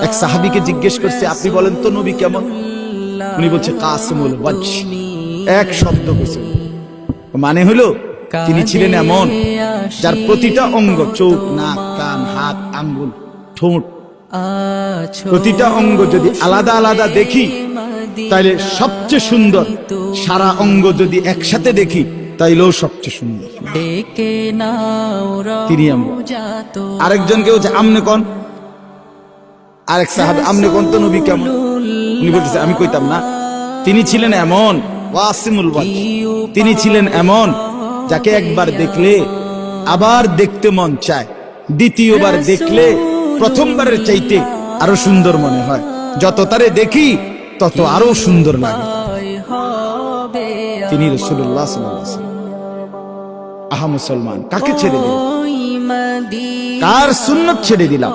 এক সাহাবীকে জিজ্ঞেস করছে, আপনি বলেন তো নবী কেমন? উনি বলছে কাসিমুল ওয়াজহ। এক শব্দ কইছে, মানে হলো তিনি ছিলেন এমন যার প্রতিটা অঙ্গ, চোখ, নাক, কান, হাত, আঙ্গুল, ঠোঁট, প্রতিটা অঙ্গ যদি আলাদা আলাদা দেখি তাইলে সবচেয়ে সুন্দর, সারা অঙ্গ যদি একসাথে দেখি তাইলেও সবচেয়ে সুন্দর। তিনি আমরা। আরেকজন কেউ আমনে কোন, আরেক সাহাবী আমনে কোন তো নবী কেমন? উনি বলতেছে আমি কইতাম না, তিনি ছিলেন এমন ওয়াসিমুল ওয়াজহ, তিনি ছিলেন এমন যাকে একবার দেখলে আবার দেখতে মন চায়, দ্বিতীয়বার দেখলে প্রথমবারের চাইতে আরো সুন্দর মনে হয়, যত তারে দেখি তত আরো সুন্দর লাগে। তিনি রাসূলুল্লাহ সাল্লাল্লাহু আলাইহি ওয়াসাল্লাম। আহা মুসলমান, কাকে ছেড়ে দিলাম, কার সুন্নাত ছেড়ে দিলাম?